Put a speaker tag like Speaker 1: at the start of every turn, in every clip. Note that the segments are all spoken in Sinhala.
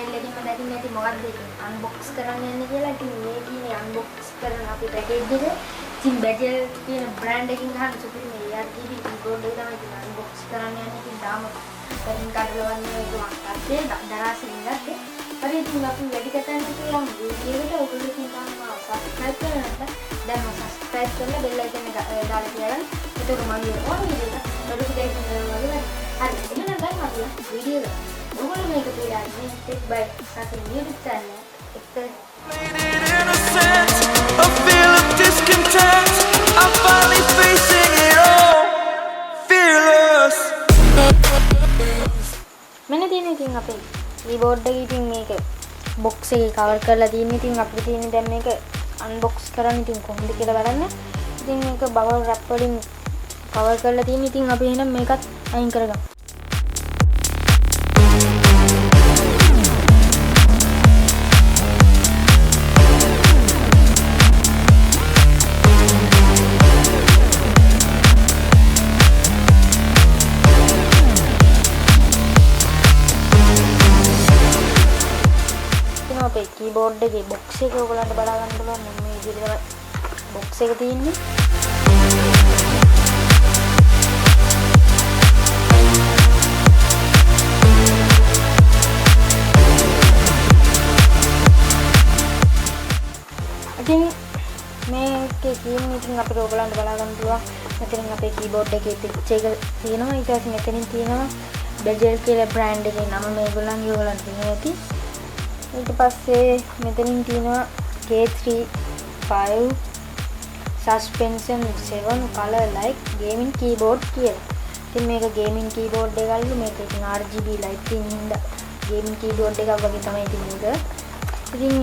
Speaker 1: thumbnail එකකින්ම දැකින්න ඇති මොකක්ද ඉතින් unbox කරන්න යන්නේ කියලා. ඉතින් මේ කියන්නේ unbox කරන අපි package එක. ඉතින් Bezel කියන brand එකකින් ගන්න සුපිරි මේ ARGB keyboard එක තමයි ඉතින් unbox කරන්න යන්නේ. ඉතින් තාම පරින් කඩලවන්නේ ඒක මම අත්තේ දරාසින් ගත්තේ. හරි ඉතින් අපි වැඩි කතා කරලා වීඩියෝ එකට ඔයගොල්ලෝ ඉතින් තාම subscribe කරලා නැත්නම් දැන් subscribe කරලා bell icon එක දාලා තියාගන්න. ඒක මගේ ඕන වීඩියෝ එක notification එක වගේ. හරි එහෙනම් දැන් අපි වීඩියෝ එක ඔයගොල්ලෝ මේක බලලා Tech by Sakin YouTube channel එක්ක
Speaker 2: a feel of discontent. I'm finally facing it all, fearless.
Speaker 1: මෙන්න තියෙන ඉතින් අපේ keyboard එකේ ඉතින් මේක box එකේ cover කරලා තියෙන ඉතින් අපිට තියෙන්නේ දැන් මේක unbox කරන්න ඉතින් කොහොමද කියලා බලන්න. ඉතින් මේක bubble wrap වලින් cover කරලා තියෙන ඉතින් අපි එහෙනම් මේකත් අයින් කරගමු. අපේ keyboard එකේ box එක ඔයගලන්ට බලා ගන්න පුළුවන්. මෙන්න මේ විදිහට තමයි box එක තියෙන්නේ. ඉතින් මේකේ තියෙන ඉතින් අපිට ඔයගලන්ට බලා ගන්න පුළුවන්. මෙතනින් අපේ keyboard එකේ picture එක තියෙනවා. ඊට පස්සේ මෙතනින් තියෙනවා Bezel කියලා brand එකේ නම මේගොල්ලන්ගේ ඔයගලන්ට තියෙනවා ඇති. ඊට පස්සේ මෙතනින් තියෙනවා K35 suspension 7 color light gaming keyboard කියලා. ඉතින් මේක gaming keyboard එකල්ලු. මේක ඉතින් RGB light තියෙන හින්දා gaming keyboard එකක් වගේ තමයි ඉතින් මේක. ඉතින්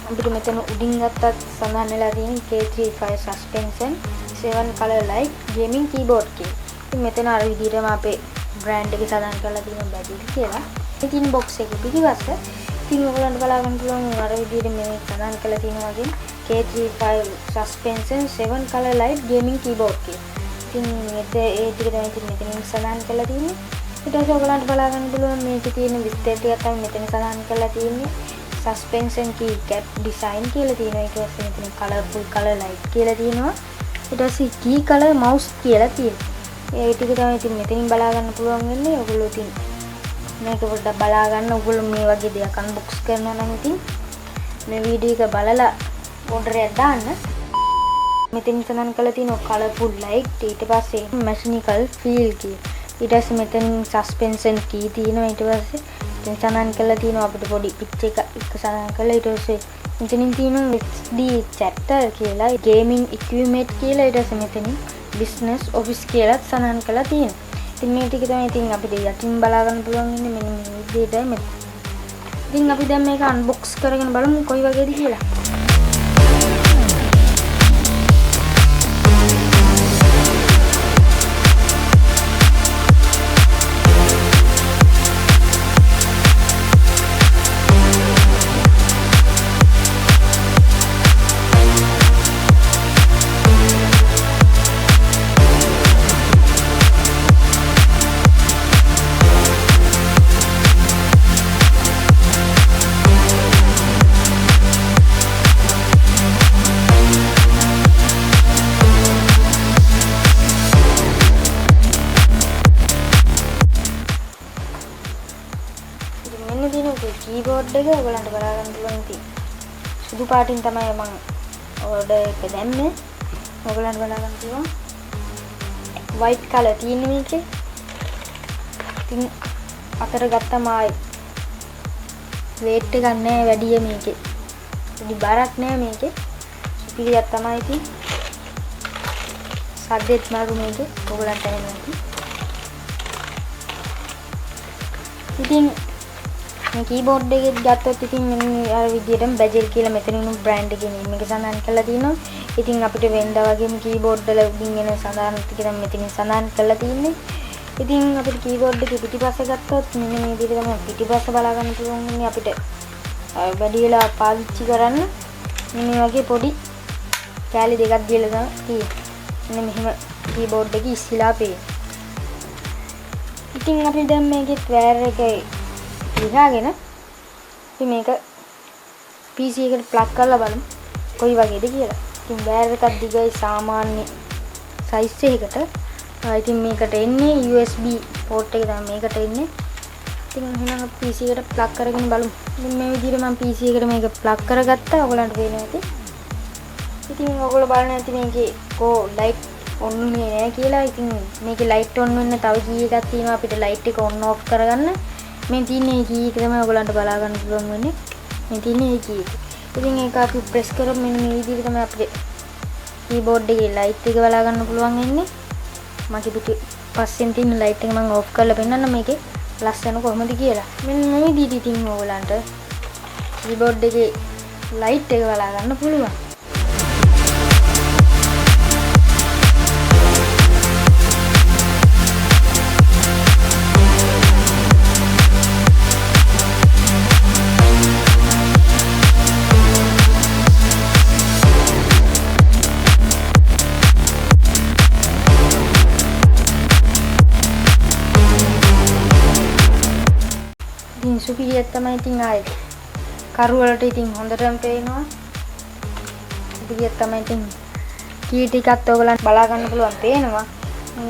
Speaker 1: අපිට මෙතන උඩින් ගත්තත් සඳහන් වෙලා තියෙන K35 suspension 7 color light gaming keyboard කියලා. ඉතින් මෙතන අර විදිහටම අපේ brand එකේ සඳහන් කරලා තියෙන Bezel කියලා. ඉතින් box එකේ පිටිපස්ස ඉතින් ඔයගලන්ට බලා ගන්න පුළුවන් අර විදිහට මේ සඳහන් කරලා තියෙනවා වගේ K35 suspension 7 color light gaming keyboard කියලා. ඉතින් ඒ ටික තමයි ඉතින් මෙතනින් සඳහන් කරලා තියෙන්නේ. ඊට පස්සේ ඔයගලන්ට බලා ගන්න පුළුවන් මේකේ තියෙන විස්තර ටිකක් තමයි මෙතන සඳහන් කරලා තියෙන්නේ. suspension key cap design කියලා තියෙනවා. ඊට පස්සේ මෙතන colorful color light කියලා තියෙනවා. ඊට පස්සේ key color mouse කියලා තියෙනවා. ඒ ටික තමයි ඉතින් මෙතනින් බලා ගන්න පුළුවන් වෙන්නේ. ඔයගොල්ලෝ ඉතින් මේක පොඩ්ඩක් බලා ගන්න. ඔයගොල්ලෝ මේ වගේ දෙයක් unbox කරනවා නම් ඉතින් මේ වීඩියෝ එක බලලා order එකක් දාන්න. මෙතන සඳහන් කරලා තියෙනවා colorful light. ඊට පස්සේ mechanical feel key. ඊට පස්සේ මෙතන suspension key තියෙනවා. ඊට පස්සේ මෙතන සඳහන් කරලා තියෙනවා අපිට පොඩි picture එක සඳහන් කරලා. ඊට පස්සේ මෙතනින් තියෙනවා HD chapter කියලා gaming equipment කියලා. ඊට පස්සේ මෙතනින් business office කියලා සඳහන් කරලා තියෙනවා. ඉතින් මේ ටික තමයි ඉතින් අපිට යටින් බලා ගන්න පුළුවන් ඉන්නේ මෙන්න මේ විදිහට මේ. ඉතින් අපි දැන් මේක unbox කරගෙන බලමු කොයි වගේද කියලා. keyboard එක ඔයගලන්ට බලා ගන්න පුළුවන් ඉතින් සුදු පාටින් තමයි මම order එක දැම්මේ. ඔයගලන්ට බලා ගන්න පුළුවන් white color තියෙන්නේ මේකේ. ඉතින් අතර ගත්තම ආයි weight එකක් නැහැ වැඩි මේකේ. ඉතින් බරක් නැහැ මේකේ. සුපිරියක් තමයි ඉතින්. සද්දෙත් මාරු මේකේ ඔයගලන්ට එනවා ඉතින් මේ keyboard එකේ ගත්තොත් ඉතින් මෙන්න අර විදිහටම Bezel කියලා මෙතනින් brand එකේ මේක සඳහන් කරලා තියෙනවා. ඉතින් අපිට වෙනදා වගේම keyboard වල උඩින් එන සඳහන් ටික තමයි මෙතනින් සඳහන් කරලා තියෙන්නේ. ඉතින් අපිට keyboard එකේ පිටිපස්ස ගත්තොත් මෙන්න මේ විදිහට තමයි පිටිපස්ස බලා ගන්න පුළුවන් ඉන්නේ අපිට. වැඩි වෙලා පාවිච්චි කරන්න මේ වගේ පොඩි කැලි දෙකක් දීලා තමයි මෙන්න මෙහෙම keyboard එකේ ඉස්සිලා පේන්නේ. ඉතින් අපි දැන් මේකේ wire එක ලියාගෙන ඉතින් මේක PC එකට ප්ලග් කරලා බලමු කොයි වගේද කියලා. ඉතින් වයර් එකක් දිගයි සාමාන්‍ය සයිස් එකකට. ඉතින් මේකට එන්නේ USB port එක තමයි මේකට එන්නේ. ඉතින් එහෙනම් PC එකට ප්ලග් කරගෙන බලමු. ඉතින් මේ විදිහට මම PC එකට මේක ප්ලග් කරගත්තා. ඔයගලන්ට පේනවා ඇති. ඉතින් ඔයගොල්ලෝ බලන්න ඇති මේකේ ලයිට් ඔන් වෙන්නේ නැහැ කියලා. ඉතින් මේකේ ලයිට් ඔන් වෙන්න තව කී එකක් තියෙනවා අපිට ලයිට් එක ඔන් ඔෆ් කරගන්න. මේ තියෙන මේ කී එක තමයි ඔයගලන්ට බලා ගන්න පුළුවන් වෙන්නේ. මේ තියෙන මේ කී එක. ඉතින් ඒක අපි ප්‍රෙස් කරොත් මෙන්න මේ විදිහට තමයි අපිට කීබෝඩ් එකේ ලයිට් එක බලා ගන්න පුළුවන් වෙන්නේ. මගේ පිටු පස්සෙන් තියෙන ලයිට් එක මම ඔෆ් කරලා පෙන්නන්න මේකේ ලස්සන කොහොමද කියලා. මෙන්න මේ විදිහට ඉතින් ඔයගලන්ට කීබෝඩ් එකේ ලයිට් එක බලා ගන්න පුළුවන්. ඉතින් සුපිරියක් තමයි ඉතින් ආයේ කරු වලට ඉතින් හොඳටම පේනවා. සුපිරියක් තමයි ඉතින් කී ටිකත් ඔයගලන් බලා ගන්න පුළුවන් පේනවා.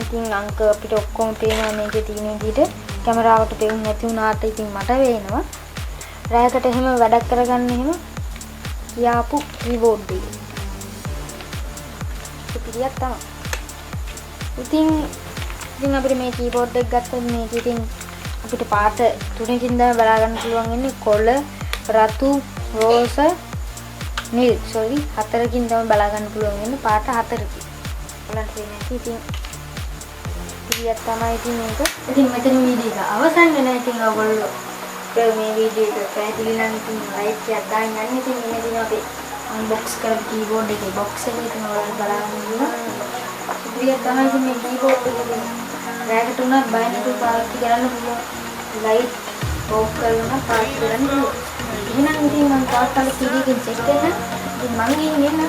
Speaker 1: ඉතින් අංක අපිට ඔක්කොම පේනවා මේකේ තියෙන විදිහට. කැමරාවට පෙවුන්නේ නැති වුණාට ඉතින් මට පේනවා. රැයකට එහෙම වැඩක් කරගන්න එහෙම කියාපු කීබෝඩ් එක. සුපිරියක් තමයි. ඉතින් අපිට මේ කීබෝඩ් එක ගත්තොත් මේක ඉතින් අපිට පාට තුනකින් තමයි බලා ගන්න පුළුවන් වෙන්නේ. කොළ, රතු, රෝස, නිල්. හතරකින් තමයි බලා ගන්න පුළුවන් වෙන්නේ. පාට හතරකින්. බලන්න තියෙන්නේ. ඉතින් ඉතිරියක් තමයි ඉතින් මේක. ඉතින් මෙතන වීඩියෝ එක අවසන් වෙනවා. ඉතින් ඔයගොල්ලෝ මේ වීඩියෝ එක පැහැදිලි නම් ඉතින් ලයික් එකක් දාන්න යන්න. ඉතින් මෙන්න අපි අන්බොක්ස් කරපු කීබෝඩ් එකේ බොක්ස් එක ඉතින් ඔයාලට බලා ගන්න පුළුවන්. ඉතිරියක් තමයි ඉතින් මේ කීබෝඩ් එක රැකට උනත් බය නැතුව පාවිච්චි කරන්න පුළුවන්. ලයිට් ඕෆ් කරලා පාවිච්චි කරන්න පුළුවන්. එහෙනම් ඉතින් මම තාත්තල CD එකෙන් චෙක් කරන්න. ඉතින් මම ගිහින් එන්න.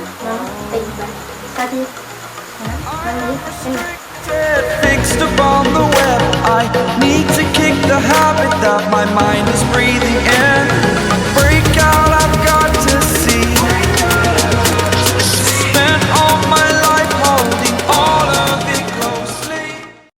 Speaker 2: Fixed upon the web, I need to kick the habit that my mind is breathing in.